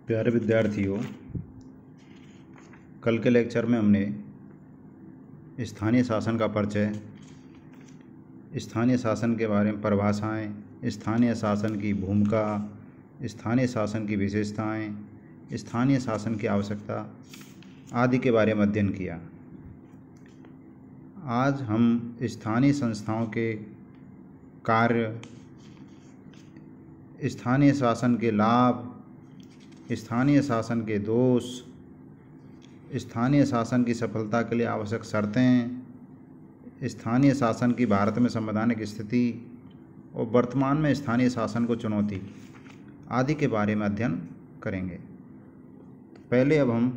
प्यारे विद्यार्थियों, कल के लेक्चर में हमने स्थानीय शासन का परिचय, स्थानीय शासन के बारे में परिभाषाएं, स्थानीय शासन की भूमिका, स्थानीय शासन की विशेषताएं, स्थानीय शासन की आवश्यकता आदि के बारे में अध्ययन किया। आज हम स्थानीय संस्थाओं के कार्य, स्थानीय शासन के लाभ, स्थानीय शासन के दोष, स्थानीय शासन की सफलता के लिए आवश्यक शर्तें, स्थानीय शासन की भारत में संवैधानिक स्थिति और वर्तमान में स्थानीय शासन को चुनौती आदि के बारे में अध्ययन करेंगे। पहले अब हम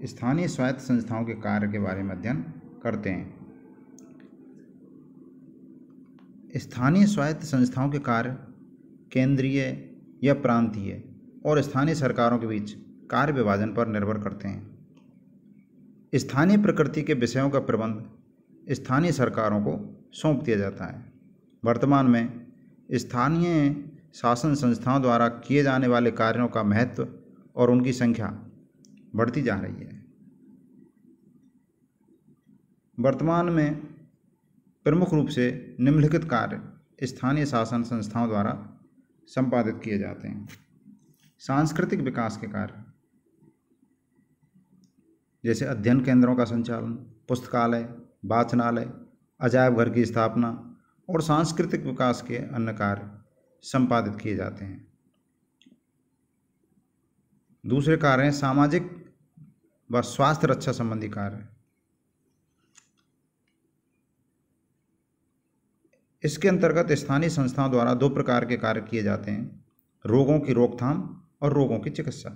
स्थानीय स्वायत्त संस्थाओं के कार्य के बारे में अध्ययन करते हैं। स्थानीय स्वायत्त संस्थाओं के कार्य केंद्रीय या प्रांतीय और स्थानीय सरकारों के बीच कार्य विभाजन पर निर्भर करते हैं। स्थानीय प्रकृति के विषयों का प्रबंध स्थानीय सरकारों को सौंप दिया जाता है। वर्तमान में स्थानीय शासन संस्थाओं द्वारा किए जाने वाले कार्यों का महत्व और उनकी संख्या बढ़ती जा रही है। वर्तमान में प्रमुख रूप से निम्नलिखित कार्य स्थानीय शासन संस्थाओं द्वारा संपादित किए जाते हैं। सांस्कृतिक विकास के कार्य जैसे अध्ययन केंद्रों का संचालन, पुस्तकालय, वाचनालय, अजायब घर की स्थापना और सांस्कृतिक विकास के अन्य कार्य संपादित किए जाते हैं। दूसरे कार्य हैं सामाजिक व स्वास्थ्य रक्षा संबंधी कार्य। इसके अंतर्गत स्थानीय संस्थाओं द्वारा दो प्रकार के कार्य किए जाते हैं: रोगों की रोकथाम और रोगों की चिकित्सा।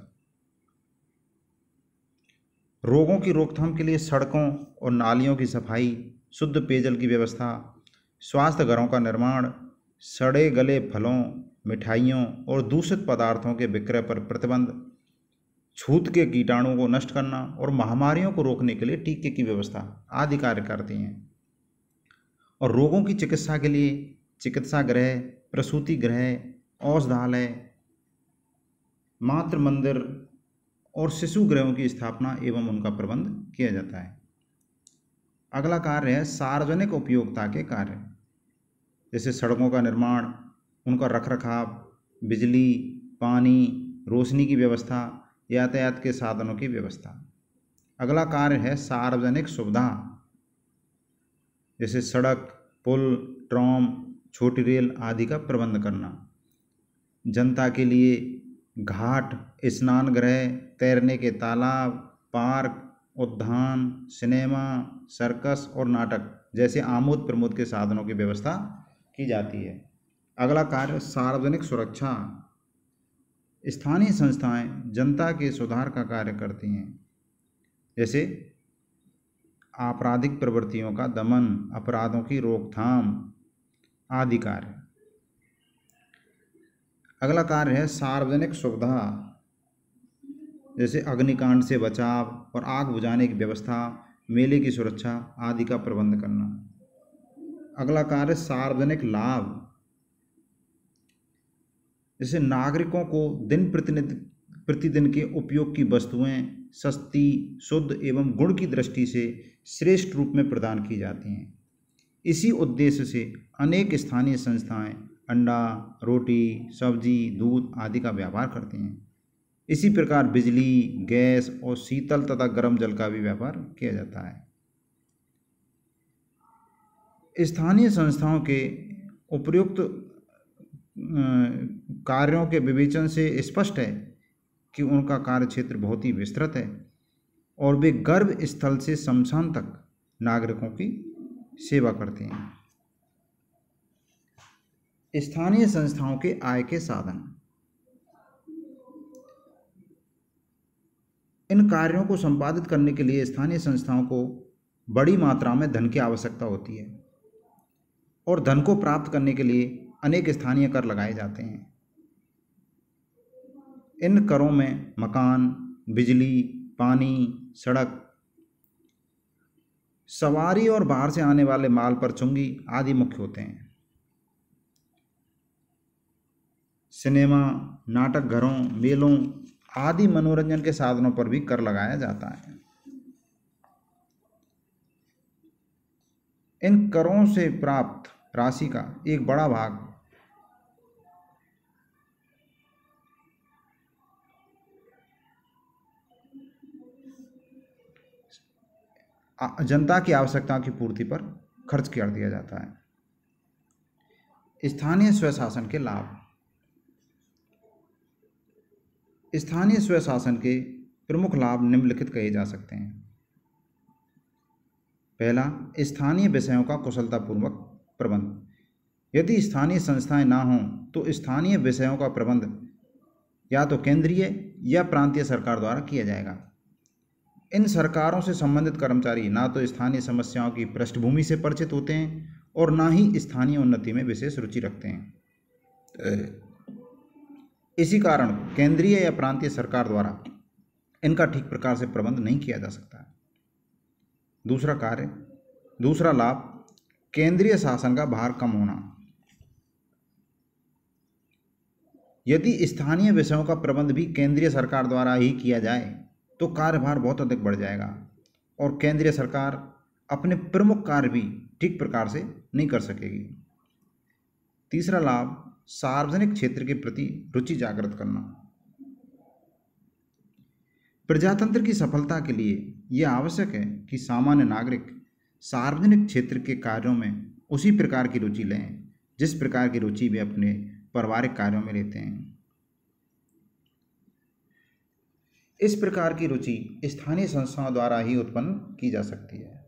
रोगों की रोकथाम के लिए सड़कों और नालियों की सफाई, शुद्ध पेयजल की व्यवस्था, स्वास्थ्य घरों का निर्माण, सड़े गले फलों, मिठाइयों और दूषित पदार्थों के विक्रय पर प्रतिबंध, छूत के कीटाणुओं को नष्ट करना और महामारियों को रोकने के लिए टीके की व्यवस्था आदि कार्य करती हैं। और रोगों की चिकित्सा के लिए चिकित्सा गृह, प्रसूति गृह, औषधालय, मातृ मंदिर और शिशु गृहों की स्थापना एवं उनका प्रबंध किया जाता है। अगला कार्य है सार्वजनिक उपयोगिता के कार्य, जैसे सड़कों का निर्माण, उनका रखरखाव, बिजली, पानी, रोशनी की व्यवस्था, यातायात के साधनों की व्यवस्था। अगला कार्य है सार्वजनिक सुविधा, जैसे सड़क, पुल, ट्राम, छोटी रेल आदि का प्रबंध करना, जनता के लिए घाट, स्नान गृह, तैरने के तालाब, पार्क, उद्यान, सिनेमा, सर्कस और नाटक जैसे आमोद प्रमोद के साधनों की व्यवस्था की जाती है। अगला कार्य सार्वजनिक सुरक्षा। स्थानीय संस्थाएं जनता के सुधार का कार्य करती हैं, जैसे आपराधिक प्रवृत्तियों का दमन, अपराधों की रोकथाम आदि कार्य। अगला कार्य है सार्वजनिक सुविधा, जैसे अग्निकांड से बचाव और आग बुझाने की व्यवस्था, मेले की सुरक्षा आदि का प्रबंध करना। अगला कार्य सार्वजनिक लाभ, जैसे नागरिकों को दिन प्रतिदिन के उपयोग की वस्तुएं सस्ती, शुद्ध एवं गुण की दृष्टि से श्रेष्ठ रूप में प्रदान की जाती हैं। इसी उद्देश्य से अनेक स्थानीय संस्थाएं अंडा, रोटी, सब्जी, दूध आदि का व्यापार करती हैं। इसी प्रकार बिजली, गैस और शीतल तथा गर्म जल का भी व्यापार किया जाता है। स्थानीय संस्थाओं के उपयुक्त कार्यों के विवेचन से स्पष्ट है कि उनका कार्य क्षेत्र बहुत ही विस्तृत है और वे गर्भ स्थल से शमशान तक नागरिकों की सेवा करते हैं। स्थानीय संस्थाओं के आय के साधन। इन कार्यों को संपादित करने के लिए स्थानीय संस्थाओं को बड़ी मात्रा में धन की आवश्यकता होती है और धन को प्राप्त करने के लिए अनेक स्थानीय कर लगाए जाते हैं। इन करों में मकान, बिजली, पानी, सड़क, सवारी और बाहर से आने वाले माल पर चुंगी आदि मुख्य होते हैं। सिनेमा, नाटक घरों, मेलों आदि मनोरंजन के साधनों पर भी कर लगाया जाता है। इन करों से प्राप्त राशि का एक बड़ा भाग जनता की आवश्यकताओं की पूर्ति पर खर्च कर दिया जाता है। स्थानीय स्वशासन के लाभ। स्थानीय स्वशासन के प्रमुख लाभ निम्नलिखित कहे जा सकते हैं। पहला, स्थानीय विषयों का कुशलतापूर्वक प्रबंध। यदि स्थानीय संस्थाएं ना हों तो स्थानीय विषयों का प्रबंध या तो केंद्रीय या प्रांतीय सरकार द्वारा किया जाएगा। इन सरकारों से संबंधित कर्मचारी ना तो स्थानीय समस्याओं की पृष्ठभूमि से परिचित होते हैं और ना ही स्थानीय उन्नति में विशेष रुचि रखते हैं। इसी कारण केंद्रीय या प्रांतीय सरकार द्वारा इनका ठीक प्रकार से प्रबंध नहीं किया जा सकता। दूसरा लाभ, केंद्रीय शासन का भार कम होना। यदि स्थानीय विषयों का प्रबंध भी केंद्रीय सरकार द्वारा ही किया जाए तो कार्यभार बहुत अधिक बढ़ जाएगा और केंद्रीय सरकार अपने प्रमुख कार्य भी ठीक प्रकार से नहीं कर सकेगी। तीसरा लाभ, सार्वजनिक क्षेत्र के प्रति रुचि जागृत करना। प्रजातंत्र की सफलता के लिए यह आवश्यक है कि सामान्य नागरिक सार्वजनिक क्षेत्र के कार्यों में उसी प्रकार की रुचि लें जिस प्रकार की रुचि वे अपने पारिवारिक कार्यों में लेते हैं। इस प्रकार की रुचि स्थानीय संस्थाओं द्वारा ही उत्पन्न की जा सकती है।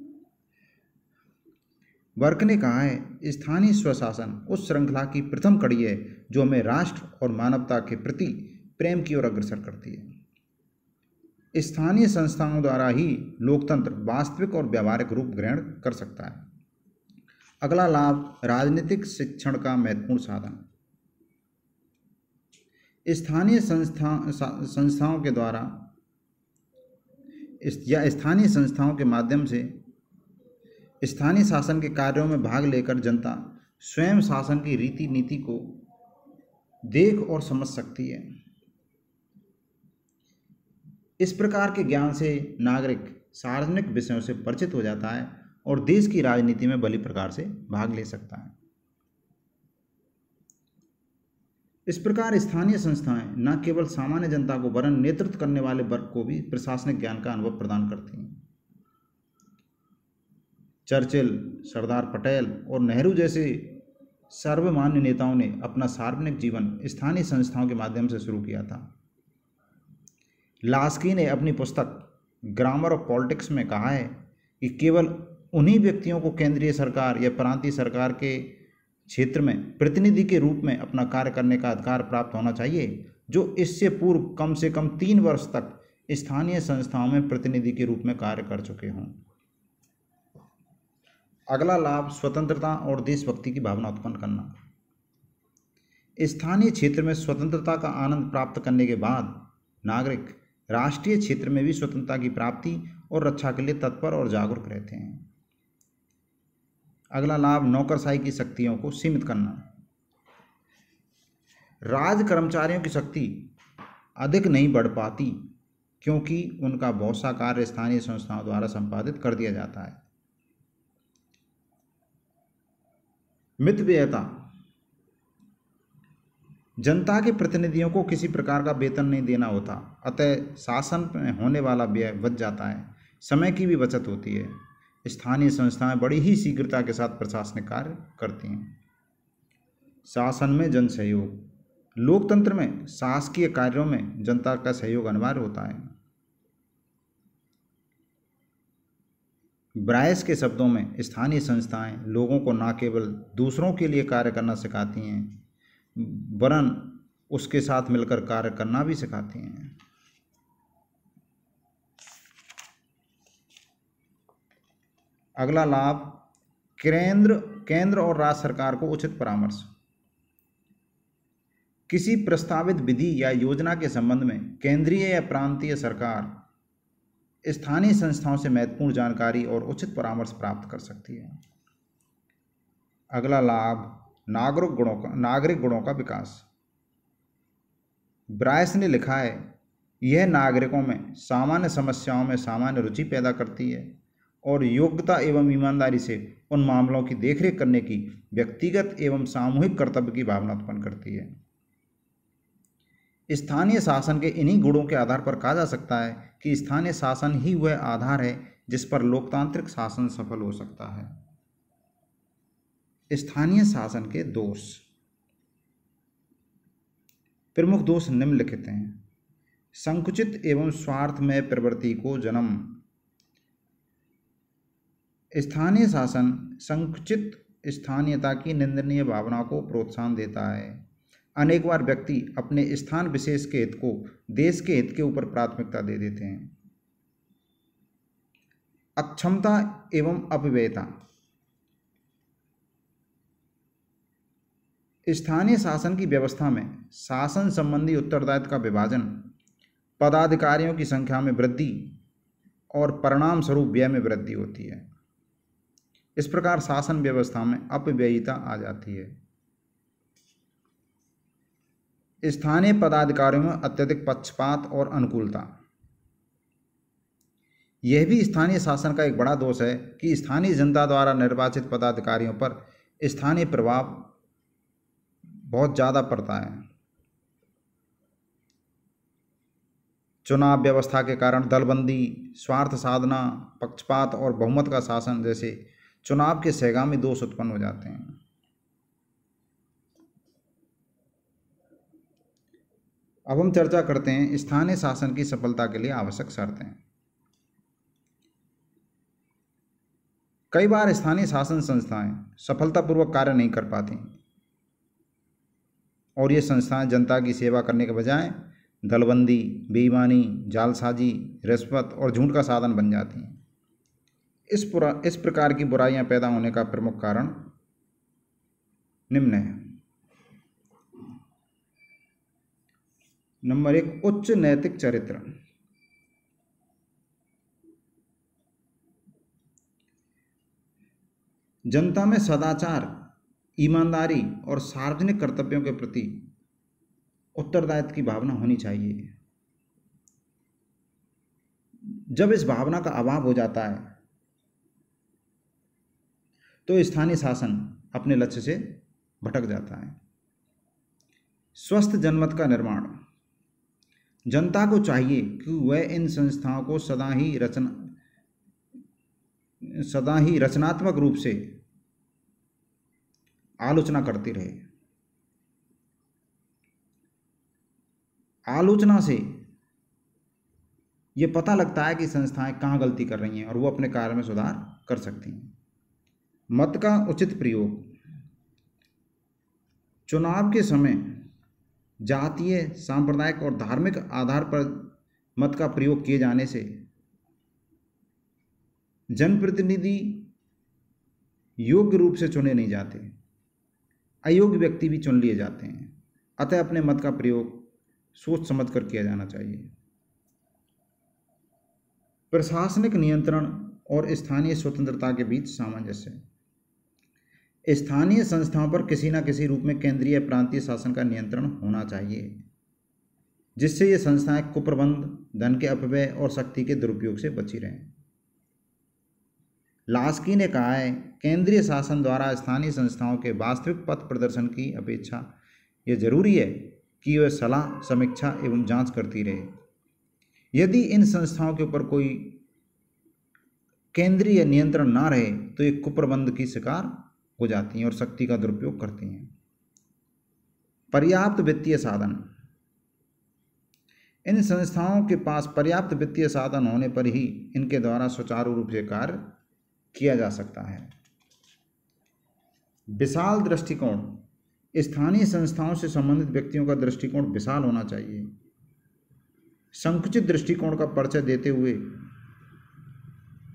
वर्क ने कहा है, स्थानीय स्वशासन उस श्रृंखला की प्रथम कड़ी है जो हमें राष्ट्र और मानवता के प्रति प्रेम की ओर अग्रसर करती है। स्थानीय संस्थाओं द्वारा ही लोकतंत्र वास्तविक और व्यावहारिक रूप ग्रहण कर सकता है। अगला लाभ, राजनीतिक शिक्षण का महत्वपूर्ण साधन। स्थानीय संस्थाओं के द्वारा या स्थानीय संस्थाओं के माध्यम से स्थानीय शासन के कार्यों में भाग लेकर जनता स्वयं शासन की रीति नीति को देख और समझ सकती है। इस प्रकार के ज्ञान से नागरिक सार्वजनिक विषयों से परिचित हो जाता है और देश की राजनीति में भली प्रकार से भाग ले सकता है। इस प्रकार स्थानीय संस्थाएं न केवल सामान्य जनता को वरन नेतृत्व करने वाले वर्ग को भी प्रशासनिक ज्ञान का अनुभव प्रदान करती हैं। चर्चिल, सरदार पटेल और नेहरू जैसे सर्वमान्य नेताओं ने अपना सार्वजनिक जीवन स्थानीय संस्थाओं के माध्यम से शुरू किया था। लास्की ने अपनी पुस्तक ग्रामर ऑफ पॉलिटिक्स में कहा है कि केवल उन्हीं व्यक्तियों को केंद्रीय सरकार या प्रांतीय सरकार के क्षेत्र में प्रतिनिधि के रूप में अपना कार्य करने का अधिकार प्राप्त होना चाहिए जो इससे पूर्व कम से कम 3 वर्ष तक स्थानीय संस्थाओं में प्रतिनिधि के रूप में कार्य कर चुके हों। अगला लाभ, स्वतंत्रता और देशभक्ति की भावना उत्पन्न करना। स्थानीय क्षेत्र में स्वतंत्रता का आनंद प्राप्त करने के बाद नागरिक राष्ट्रीय क्षेत्र में भी स्वतंत्रता की प्राप्ति और रक्षा के लिए तत्पर और जागरूक रहते हैं। अगला लाभ, नौकरशाही की शक्तियों को सीमित करना। राज कर्मचारियों की शक्ति अधिक नहीं बढ़ पाती क्योंकि उनका बहुत सा कार्य स्थानीय संस्थाओं द्वारा संपादित कर दिया जाता है। मितव्ययता, जनता के प्रतिनिधियों को किसी प्रकार का वेतन नहीं देना होता, अतः शासन में होने वाला व्यय बच जाता है, समय की भी बचत होती है। स्थानीय संस्थाएं बड़ी ही शीघ्रता के साथ प्रशासनिक कार्य करती हैं। शासन में जन सहयोग, लोकतंत्र में शासकीय कार्यों में जनता का सहयोग अनिवार्य होता है। ब्रायस के शब्दों में स्थानीय संस्थाएं लोगों को न केवल दूसरों के लिए कार्य करना सिखाती हैं वरन उसके साथ मिलकर कार्य करना भी सिखाती हैं। अगला लाभ, केंद्र और राज्य सरकार को उचित परामर्श। किसी प्रस्तावित विधि या योजना के संबंध में केंद्रीय या प्रांतीय सरकार स्थानीय संस्थाओं से महत्वपूर्ण जानकारी और उचित परामर्श प्राप्त कर सकती है। अगला लाभ, नागरिक गुणों का विकास। ब्रायस ने लिखा है, यह नागरिकों में सामान्य समस्याओं में सामान्य रुचि पैदा करती है और योग्यता एवं ईमानदारी से उन मामलों की देखरेख करने की व्यक्तिगत एवं सामूहिक कर्तव्य की भावना उत्पन्न करती है। स्थानीय शासन के इन्हीं गुणों के आधार पर कहा जा सकता है कि स्थानीय शासन ही वह आधार है जिस पर लोकतांत्रिक शासन सफल हो सकता है। स्थानीय शासन के दोष। प्रमुख दोष निम्नलिखित हैं। संकुचित एवं स्वार्थमय प्रवृत्ति को जन्म। स्थानीय शासन संकुचित स्थानीयता की निंदनीय भावना को प्रोत्साहन देता है। अनेक बार व्यक्ति अपने स्थान विशेष के हित को देश के हित के ऊपर प्राथमिकता दे देते हैं। अक्षमता एवं अपव्ययता। स्थानीय शासन की व्यवस्था में शासन संबंधी उत्तरदायित्व का विभाजन, पदाधिकारियों की संख्या में वृद्धि और परिणाम स्वरूप व्यय में वृद्धि होती है। इस प्रकार शासन व्यवस्था में अपव्ययिता आ जाती है। स्थानीय पदाधिकारियों में अत्यधिक पक्षपात और अनुकूलता। यह भी स्थानीय शासन का एक बड़ा दोष है कि स्थानीय जनता द्वारा निर्वाचित पदाधिकारियों पर स्थानीय प्रभाव बहुत ज़्यादा पड़ता है। चुनाव व्यवस्था के कारण दलबंदी, स्वार्थ साधना, पक्षपात और बहुमत का शासन जैसे चुनाव के सहगामी दोष उत्पन्न हो जाते हैं। अब हम चर्चा करते हैं स्थानीय शासन की सफलता के लिए आवश्यक शर्तें। कई बार स्थानीय शासन संस्थाएं सफलतापूर्वक कार्य नहीं कर पाती और ये संस्थाएं जनता की सेवा करने के बजाय दलबंदी, बेईमानी, जालसाजी, रिश्वत और झूठ का साधन बन जाती हैं। इस प्रकार की बुराइयां पैदा होने का प्रमुख कारण निम्न है। नंबर 1, उच्च नैतिक चरित्र। जनता में सदाचार, ईमानदारी और सार्वजनिक कर्तव्यों के प्रति उत्तरदायित्व की भावना होनी चाहिए। जब इस भावना का अभाव हो जाता है तो स्थानीय शासन अपने लक्ष्य से भटक जाता है। स्वस्थ जनमत का निर्माण। जनता को चाहिए कि वह इन संस्थाओं को सदा ही रचनात्मक रूप से आलोचना करती रहे। आलोचना से ये पता लगता है कि संस्थाएं कहाँ गलती कर रही हैं और वो अपने कार्य में सुधार कर सकती हैं। मत का उचित प्रयोग। चुनाव के समय जातीय, सांप्रदायिक और धार्मिक आधार पर मत का प्रयोग किए जाने से जनप्रतिनिधि योग्य रूप से चुने नहीं जाते, अयोग्य व्यक्ति भी चुन लिए जाते हैं। अतः अपने मत का प्रयोग सोच समझ कर किया जाना चाहिए। प्रशासनिक नियंत्रण और स्थानीय स्वतंत्रता के बीच सामंजस्य। स्थानीय संस्थाओं पर किसी न किसी रूप में केंद्रीय प्रांतीय शासन का नियंत्रण होना चाहिए, जिससे ये संस्थाएं कुप्रबंध, धन के अपव्यय और शक्ति के दुरुपयोग से बची रहें। लास्की ने कहा है, केंद्रीय शासन द्वारा स्थानीय संस्थाओं के वास्तविक पथ प्रदर्शन की अपेक्षा यह जरूरी है कि वह सलाह, समीक्षा एवं जांच करती रहे। यदि इन संस्थाओं के ऊपर कोई केंद्रीय नियंत्रण ना रहे तो ये कुप्रबंध की शिकार हो जाती हैं और शक्ति का दुरुपयोग करती हैं। पर्याप्त वित्तीय साधन। इन संस्थाओं के पास पर्याप्त वित्तीय साधन होने पर ही इनके द्वारा सुचारू रूप से कार्य किया जा सकता है। विशाल दृष्टिकोण। स्थानीय संस्थाओं से संबंधित व्यक्तियों का दृष्टिकोण विशाल होना चाहिए। संकुचित दृष्टिकोण का परिचय देते हुए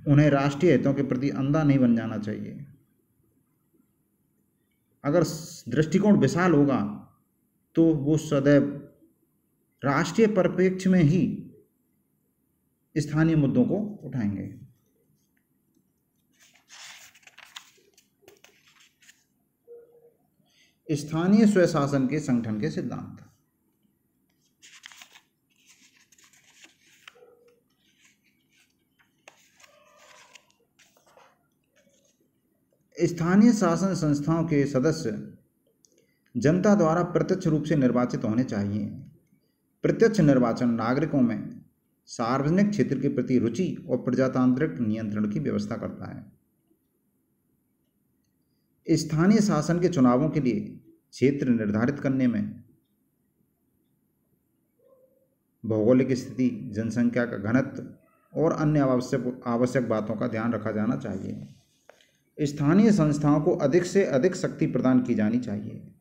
उन्हें राष्ट्रीय हितों के प्रति अंधा नहीं बन जाना चाहिए। अगर दृष्टिकोण विशाल होगा तो वो सदैव राष्ट्रीय परिप्रेक्ष्य में ही स्थानीय मुद्दों को उठाएंगे। स्थानीय स्वशासन के संगठन के सिद्धांत। स्थानीय शासन संस्थाओं के सदस्य जनता द्वारा प्रत्यक्ष रूप से निर्वाचित होने चाहिए। प्रत्यक्ष निर्वाचन नागरिकों में सार्वजनिक क्षेत्र के प्रति रुचि और प्रजातांत्रिक नियंत्रण की व्यवस्था करता है। स्थानीय शासन के चुनावों के लिए क्षेत्र निर्धारित करने में भौगोलिक स्थिति, जनसंख्या का घनत्व और अन्य आवश्यक बातों का ध्यान रखा जाना चाहिए। स्थानीय संस्थाओं को अधिक से अधिक शक्ति प्रदान की जानी चाहिए।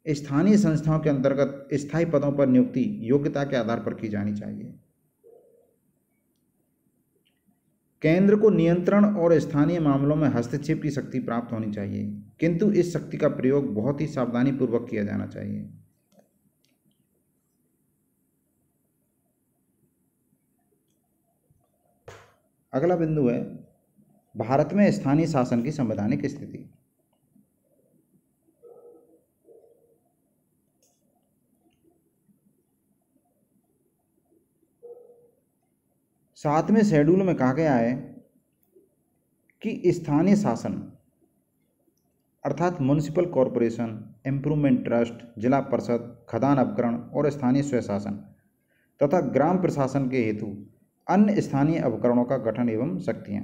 स्थानीय संस्थाओं के अंतर्गत स्थायी पदों पर नियुक्ति योग्यता के आधार पर की जानी चाहिए। केंद्र को नियंत्रण और स्थानीय मामलों में हस्तक्षेप की शक्ति प्राप्त होनी चाहिए, किंतु इस शक्ति का प्रयोग बहुत ही सावधानीपूर्वक किया जाना चाहिए। अगला बिंदु है भारत में स्थानीय शासन की संवैधानिक स्थिति। सातवें शेड्यूल में कहा गया है कि स्थानीय शासन अर्थात म्युनिसिपल कॉरपोरेशन, इम्प्रूवमेंट ट्रस्ट, जिला परिषद, खदान अपकरण और स्थानीय स्वशासन तथा ग्राम प्रशासन के हेतु अन्य स्थानीय उपकरणों का गठन एवं शक्तियां।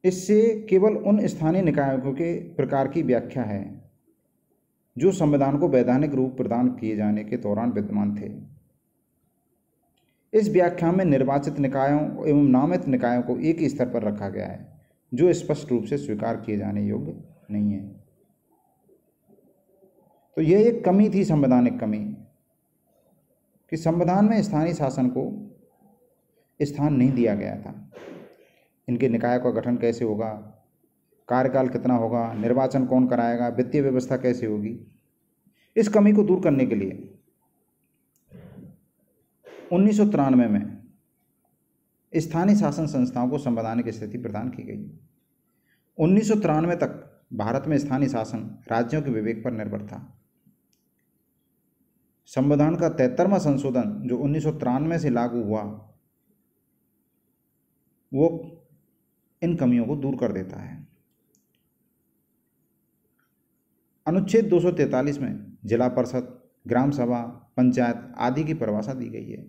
इससे केवल उन स्थानीय निकायों के प्रकार की व्याख्या है जो संविधान को वैधानिक रूप प्रदान किए जाने के दौरान विद्यमान थे। इस व्याख्या में निर्वाचित निकायों एवं नामित निकायों को एक ही स्तर पर रखा गया है, जो स्पष्ट रूप से स्वीकार किए जाने योग्य नहीं है। तो यह एक कमी थी, संवैधानिक कमी, कि संविधान में स्थानीय शासन को स्थान नहीं दिया गया था। इनके निकाय का गठन कैसे होगा, कार्यकाल कितना होगा, निर्वाचन कौन कराएगा, वित्तीय व्यवस्था कैसे होगी। इस कमी को दूर करने के लिए 1993 में स्थानीय शासन संस्थाओं को संवैधानिक स्थिति प्रदान की गई। 1993 तक भारत में स्थानीय शासन राज्यों के विवेक पर निर्भर था। संविधान का 73वां संशोधन जो 1993 से लागू हुआ, वो इन कमियों को दूर कर देता है। अनुच्छेद 243 में जिला परिषद, ग्राम सभा, पंचायत आदि की परिभाषा दी गई है।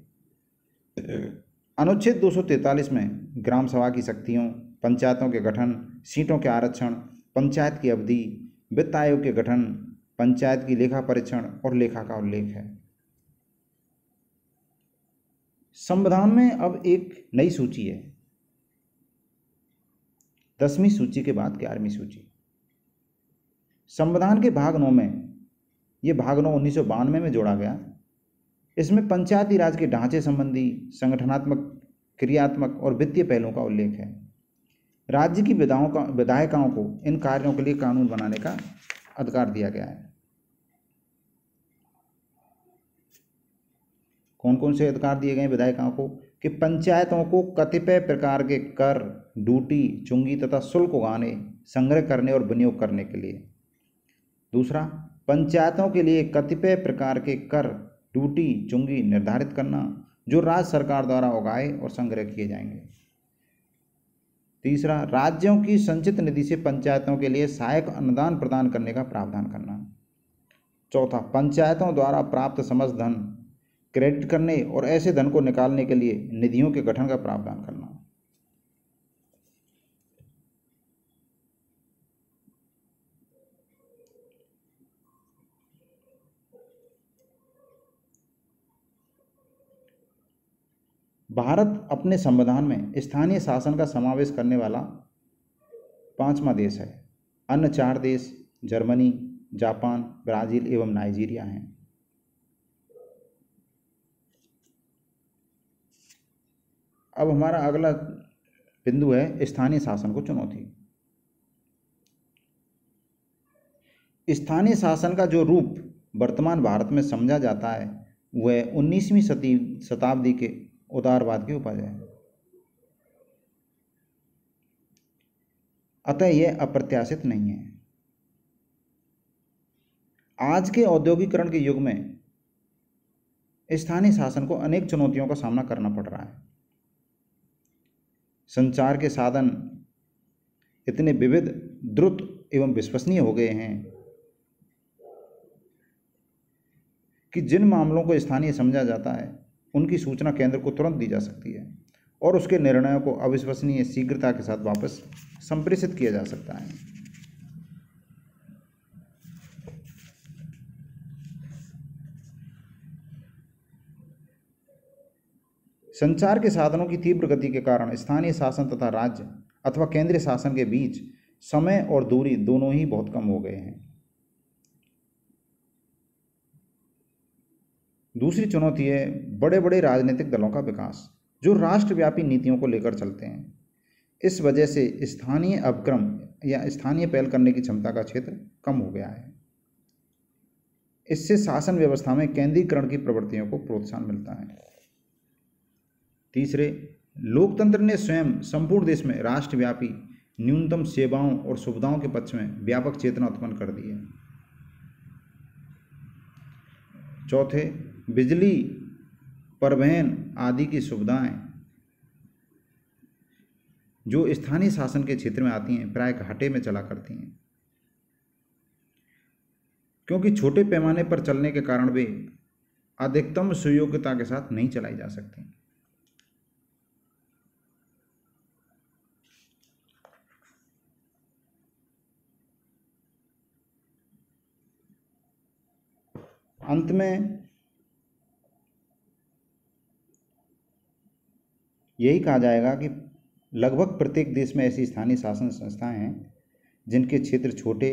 अनुच्छेद 243 में ग्राम सभा की शक्तियों, पंचायतों के गठन, सीटों के आरक्षण, पंचायत की अवधि, वित्त आयोग के गठन, पंचायत की लेखा परीक्षण और लेखा का उल्लेख है। संविधान में अब एक नई सूची है, 10वीं सूची के बाद 11वीं सूची। संविधान के भाग 9 में, ये भाग 9 1992 में जोड़ा गया। इसमें पंचायती राज के ढांचे संबंधी संगठनात्मक, क्रियात्मक और वित्तीय पहलुओं का उल्लेख है। राज्य की विधायिकाओं को इन कार्यों के लिए कानून बनाने का अधिकार दिया गया है। कौन कौन से अधिकार दिए गए हैं विधायिकाओं को? कि पंचायतों को कतिपय प्रकार के कर, ड्यूटी, चुंगी तथा शुल्क उगाने, संग्रह करने और विनियोग करने के लिए। दूसरा, पंचायतों के लिए कतिपय प्रकार के कर, ड्यूटी, चुंगी निर्धारित करना जो राज्य सरकार द्वारा उगाए और संग्रह किए जाएंगे। तीसरा, राज्यों की संचित निधि से पंचायतों के लिए सहायक अनुदान प्रदान करने का प्रावधान करना। चौथा, पंचायतों द्वारा प्राप्त समस्त धन क्रेडिट करने और ऐसे धन को निकालने के लिए निधियों के गठन का प्रावधान करना। भारत अपने संविधान में स्थानीय शासन का समावेश करने वाला 5वां देश है। अन्य 4 देश जर्मनी, जापान, ब्राज़ील एवं नाइजीरिया हैं। अब हमारा अगला बिंदु है स्थानीय शासन को चुनौती। स्थानीय शासन का जो रूप वर्तमान भारत में समझा जाता है वह 19वीं शताब्दी के उदारवाद की उपज है। अतः यह अप्रत्याशित नहीं है। आज के औद्योगिकरण के युग में स्थानीय शासन को अनेक चुनौतियों का सामना करना पड़ रहा है। संचार के साधन इतने विविध, द्रुत एवं विश्वसनीय हो गए हैं कि जिन मामलों को स्थानीय समझा जाता है उनकी सूचना केंद्र को तुरंत दी जा सकती है और उसके निर्णयों को अविश्वसनीय शीघ्रता के साथ वापस संप्रेषित किया जा सकता है। संचार के साधनों की तीव्र गति के कारण स्थानीय शासन तथा राज्य अथवा केंद्रीय शासन के बीच समय और दूरी दोनों ही बहुत कम हो गए हैं। दूसरी चुनौती है बड़े बड़े राजनीतिक दलों का विकास, जो राष्ट्रव्यापी नीतियों को लेकर चलते हैं। इस वजह से स्थानीय उपक्रम या स्थानीय पहल करने की क्षमता का क्षेत्र कम हो गया है। इससे शासन व्यवस्था में केंद्रीकरण की प्रवृत्तियों को प्रोत्साहन मिलता है। तीसरे, लोकतंत्र ने स्वयं संपूर्ण देश में राष्ट्रव्यापी न्यूनतम सेवाओं और सुविधाओं के पक्ष में व्यापक चेतना उत्पन्न कर दी है। चौथे, बिजली, परिवहन आदि की सुविधाएं जो स्थानीय शासन के क्षेत्र में आती हैं प्राय घाटे में चला करती हैं, क्योंकि छोटे पैमाने पर चलने के कारण वे अधिकतम सुयोग्यता के साथ नहीं चलाई जा सकती। अंत में यही कहा जाएगा कि लगभग प्रत्येक देश में ऐसी स्थानीय शासन संस्थाएं हैं जिनके क्षेत्र छोटे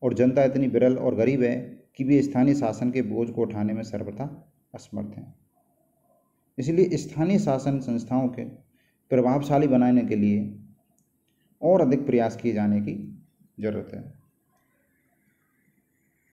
और जनता इतनी विरल और गरीब है कि वे स्थानीय शासन के बोझ को उठाने में सर्वथा असमर्थ हैं। इसलिए स्थानीय शासन संस्थाओं के प्रभावशाली बनाने के लिए और अधिक प्रयास किए जाने की जरूरत है।